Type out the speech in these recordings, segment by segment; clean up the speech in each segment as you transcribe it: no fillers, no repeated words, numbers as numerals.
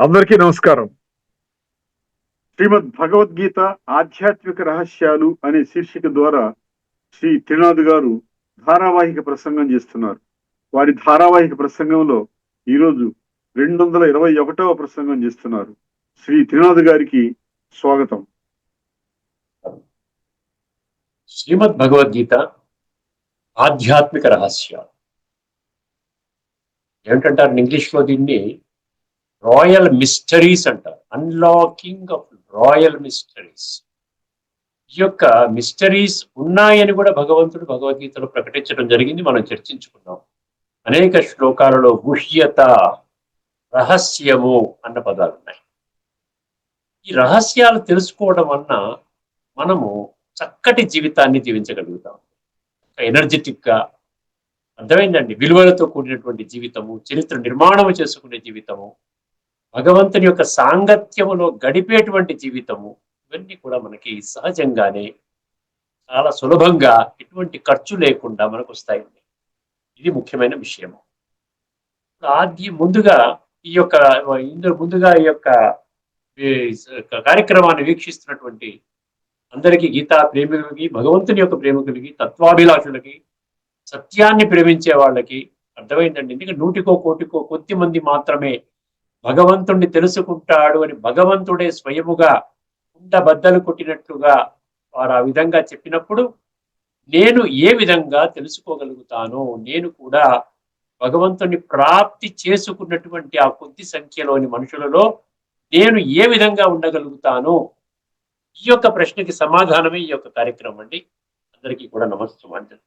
అందరికీ నమస్కారం. శ్రీమద్ భగవద్గీత ఆధ్యాత్మిక రహస్యాలు అనే శీర్షిక ద్వారా శ్రీ త్రినాథ్ గారు ధారావాహిక ప్రసంగం చేస్తున్నారు. వారి ధారావాహిక ప్రసంగంలో ఈరోజు 221వ ప్రసంగం చేస్తున్నారు. శ్రీ త్రినాథ్ గారికి స్వాగతం. శ్రీమద్ భగవద్గీత ఆధ్యాత్మిక రహస్యాలు ఏమిటంటారు ఇంగ్లీష్లో దీన్ని? రాయల్ మిస్టరీస్ అంటారు. Unlocking of royal mysteries. ఈ యొక్క మిస్టరీస్ ఉన్నాయని కూడా భగవంతుడు భగవద్గీతలో ప్రకటించడం జరిగింది. మనం చర్చించుకున్నాం. అనేక శ్లోకాలలో గుహ్యత, రహస్యము అన్న పదాలు ఉన్నాయి. ఈ రహస్యాలు తెలుసుకోవడం వలన మనము చక్కటి జీవితాన్ని జీవించగలుగుతాం. ఎనర్జెటిక్ గా, అర్థమైందండి, విలువలతో కూడినటువంటి జీవితము, చరిత్ర నిర్మాణము చేసుకునే జీవితము, భగవంతుని యొక్క సాంగత్యములో గడిపేటువంటి జీవితము, ఇవన్నీ కూడా మనకి సహజంగానే చాలా సులభంగా ఎటువంటి ఖర్చు లేకుండా మనకు వస్తాయండి. ఇది ముఖ్యమైన విషయము. ముందుగా ఈ యొక్క కార్యక్రమాన్ని వీక్షిస్తున్నటువంటి అందరికీ, గీతా ప్రేమికులకి, భగవంతుని యొక్క ప్రేమికులకి, తత్వాభిలాషులకి, సత్యాన్ని ప్రేమించే వాళ్ళకి అర్థమైందండి. ఎందుకంటే నూటికో కోటికో కొద్ది మంది మాత్రమే భగవంతుణ్ణి తెలుసుకుంటాడు అని భగవంతుడే స్వయముగా కుండ బద్దలు కొట్టినట్లుగా వారు ఆ విధంగా చెప్పినప్పుడు, నేను ఏ విధంగా తెలుసుకోగలుగుతాను, నేను కూడా భగవంతుని ప్రాప్తి చేసుకున్నటువంటి ఆ కొద్ది సంఖ్యలోని మనుషులలో నేను ఏ విధంగా ఉండగలుగుతాను, ఈ యొక్క ప్రశ్నకి సమాధానమే ఈ యొక్క కార్యక్రమం అండి. అందరికీ కూడా నమస్కారం.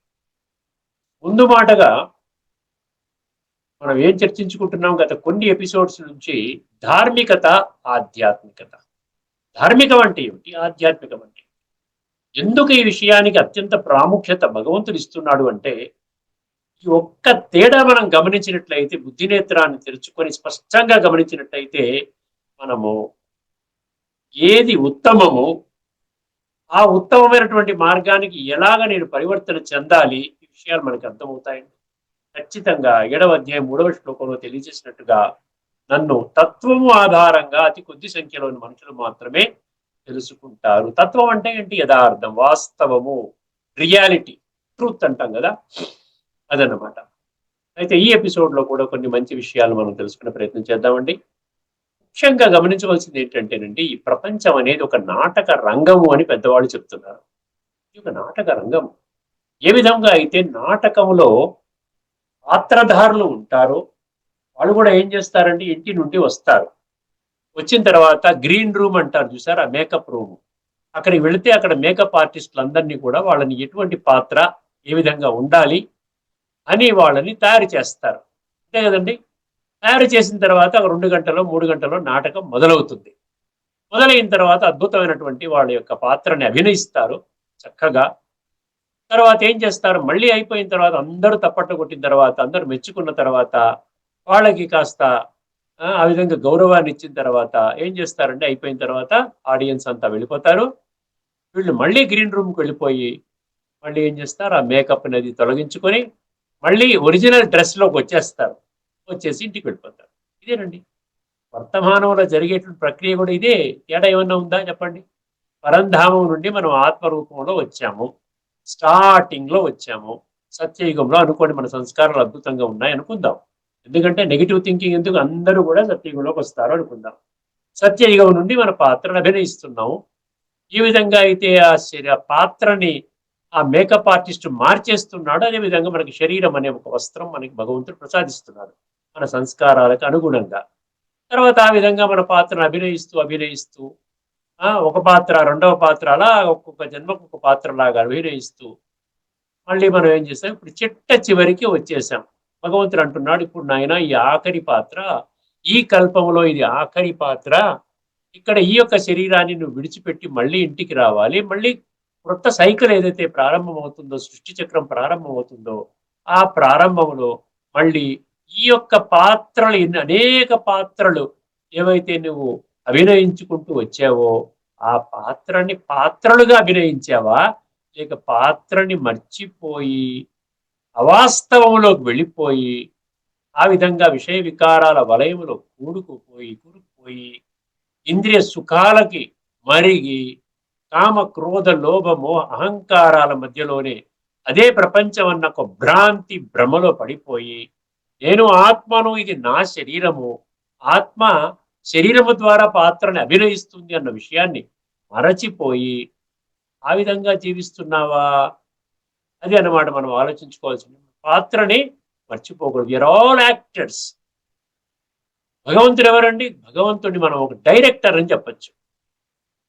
ముందు మాటగా మనం ఏం చర్చించుకుంటున్నాం గత కొన్ని ఎపిసోడ్స్ నుంచి? ధార్మికత, ఆధ్యాత్మికత. ధార్మికం అంటే ఏమిటి, ఆధ్యాత్మికం అంటే ఎందుకు ఈ విషయానికి అత్యంత ప్రాముఖ్యత భగవంతుడు ఇస్తున్నాడు అంటే, ఈ ఒక్క తేడా మనం గమనించినట్లయితే, బుద్ధినేత్రాన్ని తెరుచుకొని స్పష్టంగా గమనించినట్లయితే, మనము ఏది ఉత్తమము, ఆ ఉత్తమమైనటువంటి మార్గానికి ఎలాగ నేను పరివర్తన చెందాలి, ఈ విషయాలు మనకు అర్థమవుతాయండి. ఖచ్చితంగా 7వ అధ్యాయం 3వ శ్లోకంలో తెలియజేసినట్టుగా, నన్ను తత్వము ఆధారంగా అతి కొద్ది సంఖ్యలోని మనుషులు మాత్రమే తెలుసుకుంటారు. తత్వం అంటే ఏంటి? యథార్థం, వాస్తవము, రియాలిటీ, ట్రూత్ అంటాం కదా, అదన్నమాట. అయితే ఈ ఎపిసోడ్లో కూడా కొన్ని మంచి విషయాలు మనం తెలుసుకునే ప్రయత్నం చేద్దామండి. ముఖ్యంగా గమనించవలసింది ఏంటంటేనండి, ఈ ప్రపంచం అనేది ఒక నాటక రంగము అని పెద్దవాళ్ళు చెప్తున్నారు. ఇది ఒక నాటక రంగము. ఏ విధంగా అయితే నాటకంలో పాత్రధారులు ఉంటారో, వాళ్ళు కూడా ఏం చేస్తారండి, ఇంటి నుండి వస్తారు. వచ్చిన తర్వాత గ్రీన్ రూమ్ అంటారు చూసారా, మేకప్ రూమ్. అక్కడికి వెళితే అక్కడ మేకప్ ఆర్టిస్టులందరినీ కూడా వాళ్ళని ఎటువంటి పాత్ర ఏ విధంగా ఉండాలి అని వాళ్ళని తయారు చేస్తారు. అంతే కదండి. తయారు చేసిన తర్వాత 2 గంటలో 3 గంటలో నాటకం మొదలవుతుంది. మొదలైన తర్వాత అద్భుతమైనటువంటి వాళ్ళ యొక్క పాత్రని అభినయిస్తారు చక్కగా. తర్వాత ఏం చేస్తారు, మళ్ళీ అయిపోయిన తర్వాత అందరూ తప్పట్టు కొట్టిన తర్వాత, అందరూ మెచ్చుకున్న తర్వాత, వాళ్ళకి కాస్త ఆ విధంగా గౌరవాన్ని ఇచ్చిన తర్వాత ఏం చేస్తారంటే, అయిపోయిన తర్వాత ఆడియన్స్ అంతా వెళ్ళిపోతారు. వీళ్ళు మళ్ళీ గ్రీన్ రూమ్కి వెళ్ళిపోయి మళ్ళీ ఏం చేస్తారు, ఆ మేకప్ అనేది తొలగించుకొని మళ్ళీ ఒరిజినల్ డ్రెస్లోకి వచ్చేస్తారు. వచ్చేసి ఇంటికి వెళ్ళిపోతారు. ఇదేనండి వర్తమానంలో జరిగేటువంటి ప్రక్రియ కూడా ఇదే. తేడా ఏమన్నా ఉందా చెప్పండి? పరంధామం నుండి మనం ఆత్మరూపంలో వచ్చాము, స్టార్టింగ్ లో వచ్చాము. సత్యయుగంలో అనుకోండి, మన సంస్కారాలు అద్భుతంగా ఉన్నాయి అనుకుందాం. ఎందుకంటే నెగిటివ్ థింకింగ్ ఎందుకు, అందరూ కూడా సత్యయుగంలోకి వస్తారు అనుకుందాం. సత్యయుగం నుండి మన పాత్రను అభినయిస్తున్నాము. ఈ విధంగా అయితే ఆ పాత్రని ఆ మేకప్ ఆర్టిస్ట్ మార్చేస్తున్నాడు. అదే విధంగా మనకి శరీరం అనే ఒక వస్త్రం మనకి భగవంతుడు ప్రసాదిస్తున్నాడు మన సంస్కారాలకు అనుగుణంగా. తర్వాత ఆ విధంగా మన పాత్రను అభినయిస్తూ ఒక పాత్ర, రెండవ పాత్ర, అలా ఒక్కొక్క జన్మకు ఒక పాత్రలాగా అభినయిస్తూ మళ్ళీ మనం ఏం చేసాం, ఇప్పుడు చివరికి వచ్చేసాం. భగవంతుడు అంటున్నాడు, ఇప్పుడు నాయన ఈ ఆఖరి పాత్ర, ఈ కల్పంలో ఇది ఆఖరి పాత్ర. ఇక్కడ ఈ యొక్క శరీరాన్ని నువ్వు విడిచిపెట్టి మళ్ళీ ఇంటికి రావాలి. మళ్ళీ కొత్త సైకిల్ ఏదైతే ప్రారంభమవుతుందో, సృష్టి చక్రం ప్రారంభమవుతుందో, ఆ ప్రారంభంలో మళ్ళీ ఈ యొక్క పాత్రలు, అనేక పాత్రలు ఏవైతే నువ్వు అభినయించుకుంటూ వచ్చావో, ఆ పాత్రలుగా అభినయించావా, లేక పాత్రని మర్చిపోయి అవాస్తవంలోకి వెళ్ళిపోయి ఆ విధంగా విషయ వికారాల వలయములో కూరుకుపోయి పడిపోయి ఇంద్రియ సుఖాలకి మరిగి కామ క్రోధ లోభ మోహ అహంకారాల మధ్యలోనే అదే ప్రపంచం అన్న ఒక భ్రాంతి భ్రమలో పడిపోయి నేను ఆత్మను, ఇది నా శరీరము, ఆత్మ శరీరము ద్వారా పాత్రని అభినయిస్తుంది అన్న విషయాన్ని మరచిపోయి ఆ విధంగా జీవిస్తున్నావా? అది అన్నమాట మనం ఆలోచించుకోవాల్సింది. పాత్రని మర్చిపోకూడదు. We are all actors. భగవంతుడు ఎవరండి? భగవంతుడిని మనం ఒక డైరెక్టర్ అని చెప్పచ్చు.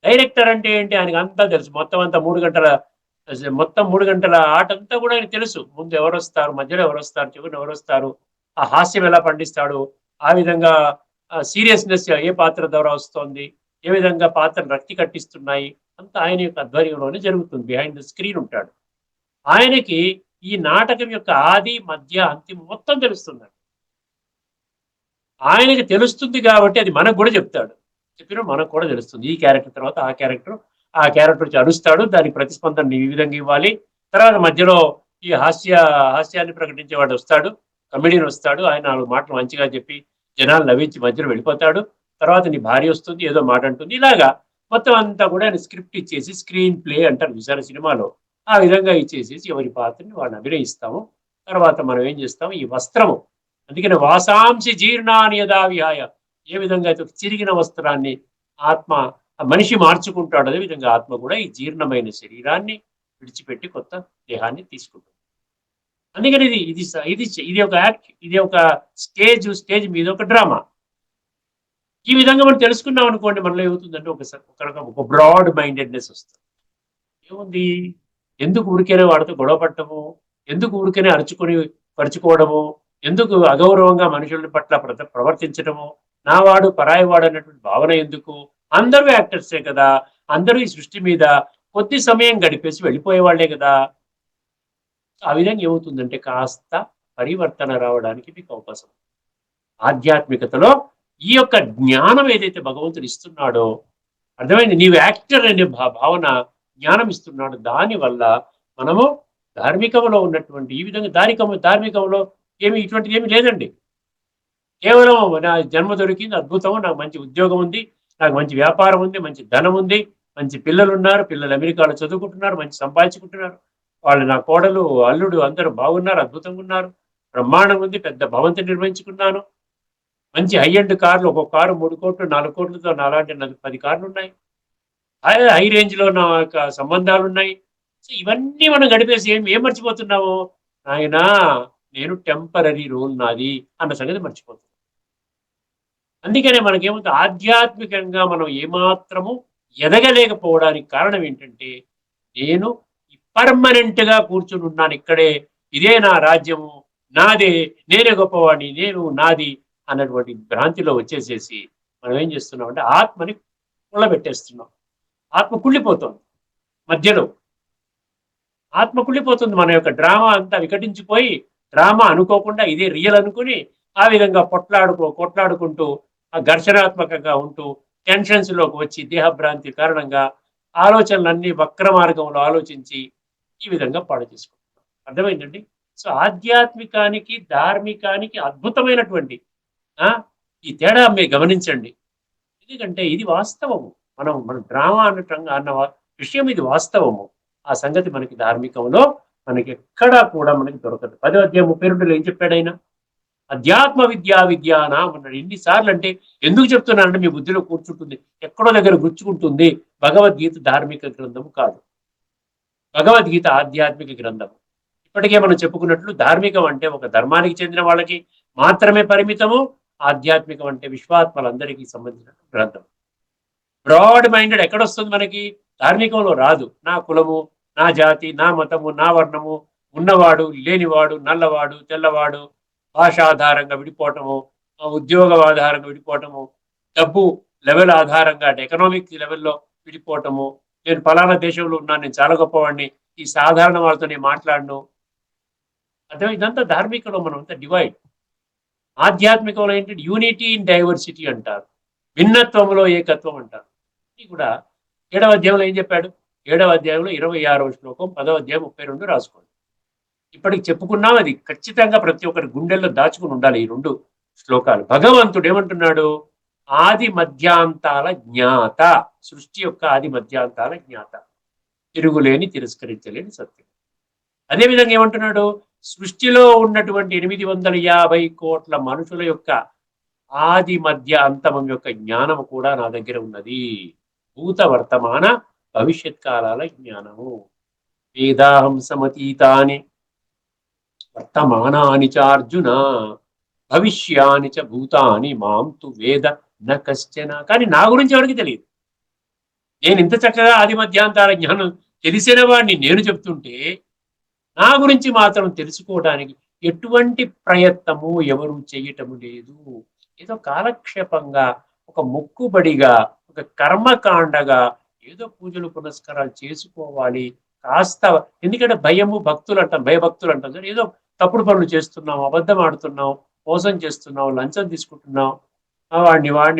డైరెక్టర్ అంటే ఏంటి? ఆయనకి అంతా తెలుసు. మొత్తం 3 గంటల ఆట అంతా కూడా ఆయనకు తెలుసు. ముందు ఎవరు వస్తారు, మధ్యలో ఎవరు వస్తారు, చివరిన ఎవరు వస్తారు, ఆ హాస్యం ఎలా పండిస్తాడు, ఆ విధంగా సీరియస్నెస్ ఏ పాత్ర ద్వారా వస్తోంది, ఏ విధంగా పాత్రలు రక్తి కట్టిస్తున్నాయి, అంతా ఆయన యొక్క ఆధ్వర్యంలోనే జరుగుతుంది. బిహైండ్ ద స్క్రీన్ ఉంటాడు. ఆయనకి ఈ నాటకం యొక్క ఆది మధ్య అంతిమ మొత్తం తెలుస్తుంది. ఆయనకి తెలుస్తుంది కాబట్టి అది మనకు కూడా చెప్తాడు. చెప్పినా మనకు కూడా తెలుస్తుంది. ఈ క్యారెక్టర్ తర్వాత ఆ క్యారెక్టర్ వచ్చి అరుస్తాడు, దానికి ప్రతిస్పందన ఈ విధంగా ఇవ్వాలి. తర్వాత మధ్యలో ఈ హాస్యాన్ని ప్రకటించేవాడు వస్తాడు, కమెడియన్ వస్తాడు, ఆయన 4 మాటలు మంచిగా చెప్పి జనాలు నవ్వించి మధ్యలో వెళ్ళిపోతాడు. తర్వాత నీ భార్య వస్తుంది, ఏదో మాట అంటుంది. ఇలాగా మొత్తం అంతా కూడా ఆయన స్క్రిప్ట్ ఇచ్చేసి, స్క్రీన్ ప్లే అంటారు చూసారా సినిమాలో, ఆ విధంగా ఇచ్చేసేసి ఎవరి పాత్రని వాళ్ళని అభినయిస్తాము. తర్వాత మనం ఏం చేస్తాము, ఈ వస్త్రము, అందుకని వాసాంసి జీర్ణాన్ని యథా విహాయ, ఏ విధంగా అయితే చిరిగిన వస్త్రాన్ని ఆత్మ మనిషి మార్చుకుంటాడు, అదేవిధంగా ఆత్మ కూడా ఈ జీర్ణమైన శరీరాన్ని విడిచిపెట్టి కొత్త దేహాన్ని తీసుకుంటుంది. అందుకని ఇది ఇది ఇది ఇది ఒక యాక్ట్, ఇది ఒక స్టేజ్ మీద ఒక డ్రామా. ఈ విధంగా మనం తెలుసుకున్నాం అనుకోండి, మనలో ఏమవుతుందంటే ఒక బ్రాడ్ మైండెడ్నెస్ వస్తుంది. ఏముంది, ఎందుకు ఊరికేనే వాడితో గొడవ పట్టము, ఎందుకు ఊరికేనే పరుచుకోవడము, ఎందుకు అగౌరవంగా మనుషుల పట్ల ప్రవర్తించడము, నావాడు పరాయివాడు అన్నటువంటి భావన ఎందుకు? అందరూ యాక్టర్సే కదా, అందరూ ఈ సృష్టి మీద కొద్ది సమయం గడిపేసి వెళ్ళిపోయే వాళ్లే కదా. ఆ విధంగా ఏమవుతుందంటే కాస్త పరివర్తన రావడానికి మీకు అవకాశం. ఆధ్యాత్మికతలో ఈ యొక్క జ్ఞానం ఏదైతే భగవంతుడు ఇస్తున్నాడో, అర్థమైంది, నీవు యాక్టర్ అనే భావన జ్ఞానం ఇస్తున్నాడు. దానివల్ల మనము ధార్మికంలో ఉన్నటువంటి ఈ విధంగా ధార్మికంలో ఇటువంటిది ఏమి లేదండి. కేవలం నా జన్మ దొరికింది, అద్భుతం, నాకు మంచి ఉద్యోగం ఉంది, నాకు మంచి వ్యాపారం ఉంది, మంచి ధనం ఉంది, మంచి పిల్లలు ఉన్నారు, పిల్లలు అమెరికాలో చదువుకుంటున్నారు, మంచి సంపాదించుకుంటున్నారు, వాళ్ళు నా కోడలు అల్లుడు అందరూ బాగున్నారు, అద్భుతంగా ఉన్నారు, బ్రహ్మాండంగా ఉంది, పెద్ద భవంతి నిర్మించుకున్నాను, మంచి హై ఎండ్ కార్లు, ఒక్కొక్క కారు 3 కోట్లు 4 కోట్లతో, నాలాంటి 10 కార్లు ఉన్నాయి, హై రేంజ్ లో నా యొక్క సంబంధాలు ఉన్నాయి. సో ఇవన్నీ మనం గడిపేసి ఏం మర్చిపోతున్నాము, ఆయన నేను టెంపరరీ రోల్ నాది అన్న సంగతి మర్చిపోతున్నాం. అందుకనే మనకేమవుతుంది, ఆధ్యాత్మికంగా మనం ఏమాత్రము ఎదగలేకపోవడానికి కారణం ఏంటంటే, నేను పర్మనెంట్ గా కూర్చుని ఉన్నాను ఇక్కడే, ఇదే నా రాజ్యము, నాదే, నేనే గొప్పవాడిని, నేను నాది అన్నటువంటి భ్రాంతిలో వచ్చేసేసి మనం ఏం చేస్తున్నాం అంటే ఆత్మని కుళ్ళబెట్టేస్తున్నాం. ఆత్మ కుళ్ళిపోతుంది, మధ్యలో ఆత్మ కుళ్ళిపోతుంది. మన యొక్క డ్రామా అంతా వికటించిపోయి, డ్రామా అనుకోకుండా ఇదే రియల్ అనుకుని ఆ విధంగా కొట్లాడుకుంటూ ఆ ఘర్షణాత్మకంగా ఉంటూ టెన్షన్స్ లోకి వచ్చి దేహభ్రాంతి కారణంగా ఆలోచనలన్నీ వక్ర మార్గంలో ఆలోచించి ఈ విధంగా పాడు చేసుకుంటున్నాం. అర్థమైందండి? సో ఆధ్యాత్మికానికి ధార్మికానికి అద్భుతమైనటువంటి ఈ తేడా మీరు గమనించండి. ఎందుకంటే ఇది వాస్తవము. మన డ్రామా అన్న విషయం ఇది వాస్తవము. ఆ సంగతి మనకి ధార్మికంలో మనకి ఎక్కడా కూడా మనకి దొరకదు. 10వ అధ్యాయం 32లో ఏం చెప్పాడు ఆయన? అధ్యాత్మ విజ్ఞానం అన్నాడు. ఎన్నిసార్లు అంటే ఎందుకు చెప్తున్నానంటే మీ బుద్ధిలో కూర్చుంటుంది, ఎక్కడో దగ్గర గుచ్చుకుంటుంది. భగవద్గీత ధార్మిక గ్రంథము కాదు, భగవద్గీత ఆధ్యాత్మిక గ్రంథము. ఇప్పటికే మనం చెప్పుకున్నట్లు ధార్మికం అంటే ఒక ధర్మానికి చెందిన వాళ్ళకి మాత్రమే పరిమితము, ఆధ్యాత్మికం అంటే విశ్వాత్మలందరికీ సంబంధించిన గ్రంథం. బ్రాడ్ మైండెడ్ ఎక్కడొస్తుంది మనకి? ధార్మికంలో రాదు. నా కులము, నా జాతి, నా మతము, నా వర్ణము, ఉన్నవాడు లేనివాడు, నల్లవాడు తెల్లవాడు, భాష ఆధారంగా విడిపోవటము, ఉద్యోగ ఆధారంగా విడిపోవటము, డబ్బు లెవెల్ ఆధారంగా అంటే ఎకనామిక్ లెవెల్లో విడిపోవటము, నేను ఫలానా దేశంలో ఉన్నాను, నేను చాలా గొప్పవాడిని, ఈ సాధారణ వాళ్ళతో నేను మాట్లాడను. అర్థం, ఇదంతా ధార్మికంలో మనం అంతా డివైడ్. ఆధ్యాత్మికంలో ఏంటంటే యూనిటీ ఇన్ డైవర్సిటీ అంటారు, భిన్నత్వంలో ఏకత్వం అంటారు. ఇది కూడా 7వ అధ్యాయంలో ఏం చెప్పాడు? 7వ అధ్యాయంలో 26వ శ్లోకం, 10వ అధ్యాయం 32 రాసుకోండి. ఇప్పటికి చెప్పుకున్నాం, అది ఖచ్చితంగా ప్రతి ఒక్కరి గుండెల్లో దాచుకుని ఉండాలి ఈ 2 శ్లోకాలు. భగవంతుడు ఏమంటున్నాడు? ఆది మధ్యాంతాల జ్ఞాత, సృష్టి యొక్క ఆది మధ్యాంతాల జ్ఞాత, తిరుగులేని తిరస్కరించలేని సత్యం. అదేవిధంగా ఏమంటున్నాడు, సృష్టిలో ఉన్నటువంటి 850 కోట్ల మనుషుల యొక్క ఆది మధ్య అంతమం యొక్క జ్ఞానం కూడా నా దగ్గర ఉన్నది. భూత వర్తమాన భవిష్యత్ కాలాల జ్ఞానము. వేదాహం సమతీతాని వర్తమానాని చ అర్జున భవిష్యాని చ భూతాని మాం తు వేద న కశ్చన. కానీ నా గురించి ఎవరికి తెలియదు. నేను ఇంత చక్కగా ఆది మధ్యాంతాల జ్ఞానం తెలిసిన వాడిని నేను చెప్తుంటే నా గురించి మాత్రం తెలుసుకోవడానికి ఎటువంటి ప్రయత్నము ఎవరు చేయటము లేదు. ఏదో కాలక్షేపంగా, ఒక మొక్కుబడిగా, ఒక కర్మకాండగా ఏదో పూజలు పునస్కారాలు చేసుకోవాలి కాస్త. ఎందుకంటే భయము భక్తులు అంటాం, భయభక్తులు అంటాం. ఏదో తప్పుడు పనులు చేస్తున్నాం, అబద్ధం ఆడుతున్నాం, మోసం చేస్తున్నాం, లంచం తీసుకుంటున్నాం,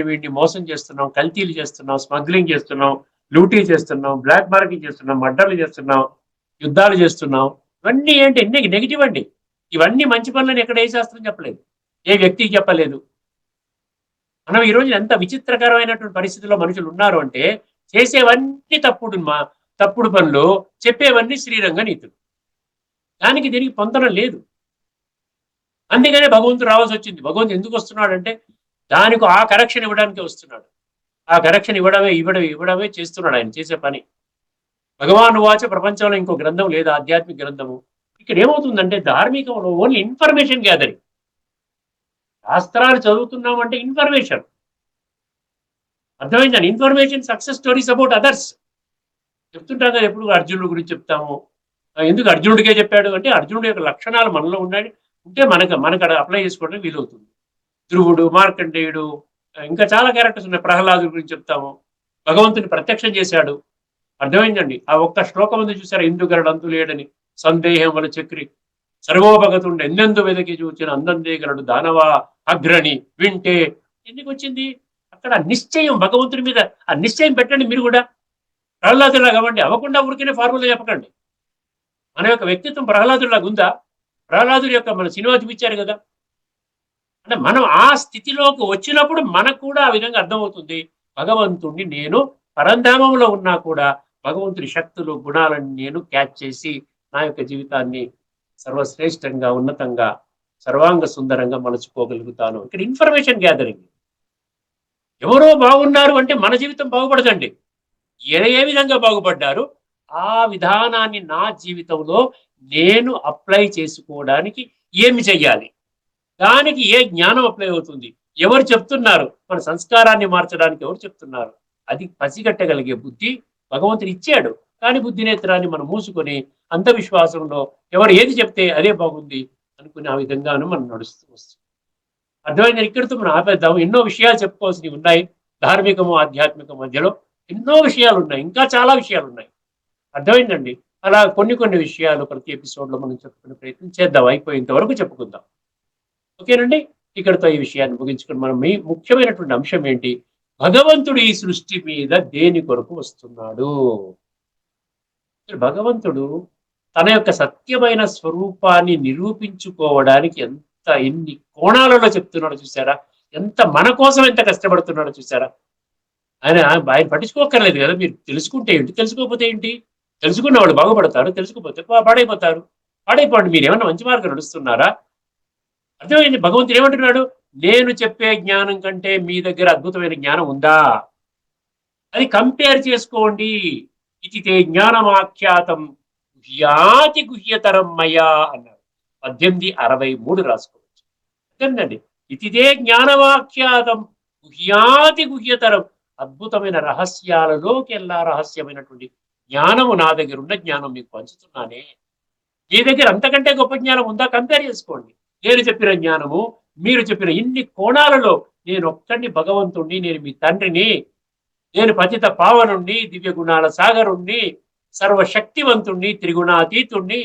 వీడిని మోసం చేస్తున్నాం, కల్తీలు చేస్తున్నాం, స్మగ్లింగ్ చేస్తున్నాం, లూటీ చేస్తున్నాం, బ్లాక్ మార్కెట్ చేస్తున్నాం, మర్డర్లు చేస్తున్నాం, యుద్ధాలు చేస్తున్నాం. ఇవన్నీ ఏంటి? నెగిటివ్ అండి. ఇవన్నీ మంచి పనులని ఎక్కడ ఏ శాస్త్రం చెప్పలేదు, ఏ వ్యక్తికి చెప్పలేదు. మనం ఈరోజు ఎంత విచిత్రకరమైనటువంటి పరిస్థితుల్లో మనుషులు ఉన్నారు అంటే, చేసేవన్నీ తప్పుడు పనులు, చెప్పేవన్నీ శ్రీరంగ నీతులు. దానికి దీనికి పొందడం లేదు. అందుకనే భగవంతుడు రావాల్సి వచ్చింది. భగవంతుడు ఎందుకు వస్తున్నాడు అంటే దానికి ఆ కరెక్షన్ ఇవ్వడానికి వస్తున్నాడు. ఆ కరెక్షన్ ఇవ్వడమే చేస్తున్నాడు ఆయన చేసే పని. భగవాన్ వాచ ప్రపంచంలో ఇంకో గ్రంథం లేదు, ఆధ్యాత్మిక గ్రంథము. ఇక్కడ ఏమవుతుందంటే ధార్మికంలో ఓన్లీ ఇన్ఫర్మేషన్ గ్యాదరింగ్. శాస్త్రాలు చదువుతున్నామంటే ఇన్ఫర్మేషన్ అర్థమైందని. Information success stories about others చెప్తుంటాం కదా. ఎప్పుడు అర్జునుడి గురించి చెప్తాము. ఎందుకు అర్జునుడికే చెప్పాడు అంటే అర్జునుడి యొక్క లక్షణాలు మనలో ఉంటే మనకు అప్లై చేసుకోవడానికి వీలవుతుంది. ధ్రువుడు, మార్కండేయుడు, ఇంకా చాలా క్యారెక్టర్స్ ఉన్నాయి. ప్రహ్లాదుడి గురించి చెప్తాము. భగవంతుని ప్రత్యక్షం చేశాడు. అర్థమైందండి. ఆ ఒక్క శ్లోకం ఉంది చూసారా, ఇందుగరడు అంతు లేడని సందేహం వల చక్రి సర్వోపగతుండే ఎన్నెందు వెదకి చూచిన అందందేగలడు దానవా అగ్రణి వింటే. ఎందుకు వచ్చింది అక్కడ నిశ్చయం భగవంతుడి మీద. ఆ నిశ్చయం పెట్టండి మీరు కూడా. ప్రహ్లాదులాగా అవ్వండి. అవ్వకుండా ఊరికనే ఫార్ములా చెప్పకండి. మన యొక్క వ్యక్తిత్వం ప్రహ్లాదులాగా ఉందా? ప్రహ్లాదుడి యొక్క మన సినిమా చూపించారు కదా. అంటే మనం ఆ స్థితిలోకి వచ్చినప్పుడు మనకు కూడా ఆ విధంగా అర్థమవుతుంది. భగవంతుడిని నేను పరంధామంలో ఉన్నా కూడా భగవంతుడి శక్తులు, గుణాలను నేను క్యాచ్ చేసి నా యొక్క జీవితాన్ని సర్వశ్రేష్టంగా, ఉన్నతంగా, సర్వాంగ సుందరంగా మలుచుకోగలుగుతాను. ఇక్కడ ఇన్ఫర్మేషన్ గ్యాదరింగ్. ఎవరో బాగున్నారు అంటే మన జీవితం బాగుపడదండి. ఏ విధంగా బాగుపడ్డారు ఆ విధానాన్ని నా జీవితంలో నేను అప్లై చేసుకోవడానికి ఏమి చెయ్యాలి, దానికి ఏ జ్ఞానం అప్లై అవుతుంది, ఎవరు చెప్తున్నారు, మన సంస్కారాన్ని మార్చడానికి ఎవరు చెప్తున్నారు, అది పసిగట్టగలిగే బుద్ధి భగవంతుడు ఇచ్చాడు. కానీ బుద్ధి నేత్రాన్ని మనం మూసుకొని అంధవిశ్వాసంలో ఎవరు ఏది చెప్తే అదే బాగుంది అనుకునే ఆ విధంగాను మనం నడుస్తూ వస్తుంది. అర్థమైంది. ఇక్కడితో మనం ఆపేద్దాము. ఎన్నో విషయాలు చెప్పుకోవాల్సినవి ఉన్నాయి. ధార్మికము ఆధ్యాత్మిక మధ్యలో ఎన్నో విషయాలు ఉన్నాయి, ఇంకా చాలా విషయాలు ఉన్నాయి. అర్థమైందండి. అలా కొన్ని విషయాలు ప్రతి ఎపిసోడ్లో మనం చెప్పుకునే ప్రయత్నం చేద్దాం. అయిపోయేంత వరకు చెప్పుకుందాం. ఓకేనండి. ఇక్కడితో ఈ విషయాన్ని ముగించుకుని మనం ముఖ్యమైనటువంటి అంశం ఏంటి, భగవంతుడు ఈ సృష్టి మీద దేని కొరకు వస్తున్నాడు. భగవంతుడు తన యొక్క సత్యమైన స్వరూపాన్ని నిరూపించుకోవడానికి ఎన్ని కోణాలలో చెప్తున్నాడో చూసారా. మన కోసం ఎంత కష్టపడుతున్నాడో చూసారా. ఆయన పట్టించుకోక్కర్లేదు కదా. మీరు తెలుసుకుంటే ఏంటి, తెలుసుకోకపోతే ఏంటి. తెలుసుకున్న వాళ్ళు బాగుపడతారు, తెలుసుకోకపోతే పాడైపోతారు. పాడైపోండి. మీరు ఏమన్నా మంచి మార్గం నడుస్తున్నారా. అర్థమైంది. భగవంతుడు ఏమంటున్నాడు, నేను చెప్పే జ్ఞానం కంటే మీ దగ్గర అద్భుతమైన జ్ఞానం ఉందా, అది కంపేర్ చేసుకోండి. ఇది తే జ్ఞానమాఖ్యాతం గుహ్యాతి గుహ్యతరం మయా అన్నాడు. 1863 రాసుకోవచ్చు. అంతేనండి. ఇతిదే జ్ఞానవాఖ్యాతం గుహ్యాతి గుహ్యతరం. అద్భుతమైన రహస్యాలలోకి ఎలా రహస్యమైనటువంటి జ్ఞానము నా దగ్గర ఉన్న జ్ఞానం మీకు పంచుతున్నానే. మీ దగ్గర అంతకంటే గొప్ప జ్ఞానం ఉందా, కంపేర్ చేసుకోండి. నేను చెప్పిన జ్ఞానము, మీరు చెప్పిన ఇన్ని కోణాలలో నేను ఒక్కడిని భగవంతుణ్ణి, నేను మీ తండ్రిని, నేను పతిత పావనుణ్ణి, దివ్య గుణాల సాగరుణ్ణి, సర్వశక్తివంతుణ్ణి, త్రిగుణాతీతుణ్ణి,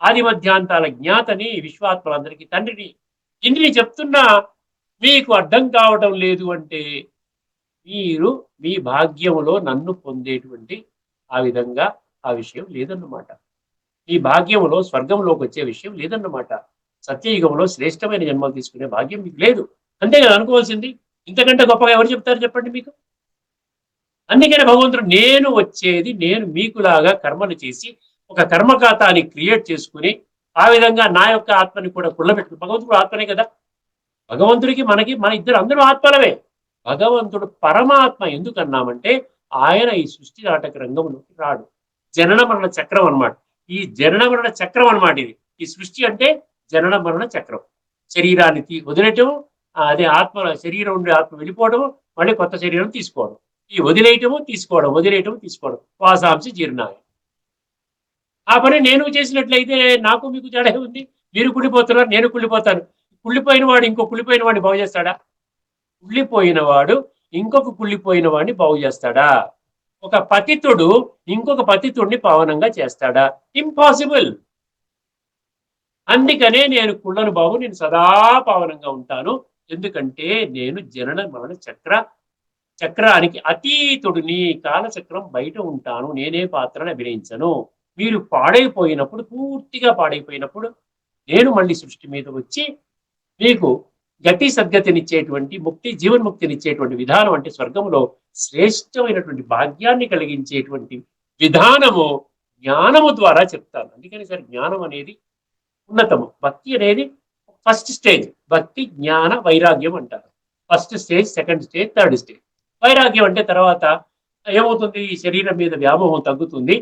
ఆది మధ్యాంతాల జ్ఞాతని, విశ్వాత్మలందరికీ తండ్రిని. ఇన్ని చెప్తున్నా మీకు అర్థం కావటం లేదు అంటే మీరు మీ భాగ్యములో నన్ను పొందేటువంటి ఆ విధంగా ఆ విషయం లేదన్నమాట. మీ భాగ్యములో స్వర్గంలోకి వచ్చే విషయం లేదన్నమాట. సత్యయుగంలో శ్రేష్టమైన జన్మలు తీసుకునే భాగ్యం మీకు లేదు. అంతే కదా అనుకోవాల్సింది. ఇంతకంటే గొప్పగా ఎవరు చెప్తారు చెప్పండి మీకు? అందుకనే భగవంతుడు నేను వచ్చేది, నేను మీకులాగా కర్మలు చేసి ఒక కర్మఖాతాన్ని క్రియేట్ చేసుకుని ఆ విధంగా నా యొక్క ఆత్మని కూడా కుళ్ళబెట్టుకుని, భగవంతుడు ఆత్మనే కదా, భగవంతుడికి మనకి మన ఇద్దరు అందరూ ఆత్మలవే. భగవంతుడు పరమాత్మ ఎందుకన్నామంటే ఆయన ఈ సృష్టి నాటక రంగంలోకి రాడు. జనన మరణ చక్రం అన్నమాట. ఈ జనన మరణ చక్రం అన్నమాట ఇది. ఈ సృష్టి అంటే జనన మరణ చక్రం. శరీరాన్ని వదిలేయటం, అదే ఆత్మ, శరీరం ఉండే ఆత్మ వెళ్ళిపోవడం, మళ్ళీ కొత్త శరీరం తీసుకోవడం, ఈ వదిలేయటము తీసుకోవడం, వదిలేయటము తీసుకోవడం, వాసాంశి జీర్ణాయ. ఆ పని నేను చేసినట్లయితే నాకు మీకు తేడా ఉంది. మీరు కుళ్ళిపోతున్నారు, నేను కుళ్ళిపోతాను. కుళ్ళిపోయిన వాడు ఇంకో కుళ్ళిపోయిన వాడిని బాగు చేస్తాడా? కుళ్ళిపోయిన వాడు ఇంకొక కుళ్ళిపోయిన వాడిని బాగు చేస్తాడా? ఒక పతితుడు ఇంకొక పతితుడిని పావనంగా చేస్తాడా? ఇంపాసిబుల్. అందుకనే నేను కుళ్ళను బాబు, నేను సదా పావనంగా ఉంటాను. ఎందుకంటే నేను జనన మరణ చక్రానికి అతీతుడిని, కాలచక్రం బయట ఉంటాను, నేనే పాత్రను అభినయించను. మీరు పాడైపోయినప్పుడు, పూర్తిగా పాడైపోయినప్పుడు నేను మళ్ళీ సృష్టి మీద వచ్చి మీకు గతి సద్గతినిచ్చేటువంటి ముక్తి, జీవన్ముక్తినిచ్చేటువంటి విధానం, అంటే స్వర్గంలో శ్రేష్టమైనటువంటి భాగ్యాన్ని కలిగించేటువంటి విధానము జ్ఞానము ద్వారా చెప్తాను. అందుకని సార్ జ్ఞానం అనేది ఉన్నతము, భక్తి అనేది ఫస్ట్ స్టేజ్. భక్తి, జ్ఞాన, వైరాగ్యం అంటారు. First stage, second stage, third stage. వైరాగ్యం అంటే తర్వాత ఏమవుతుంది? ఈ శరీరం మీద వ్యామోహం తగ్గుతుంది,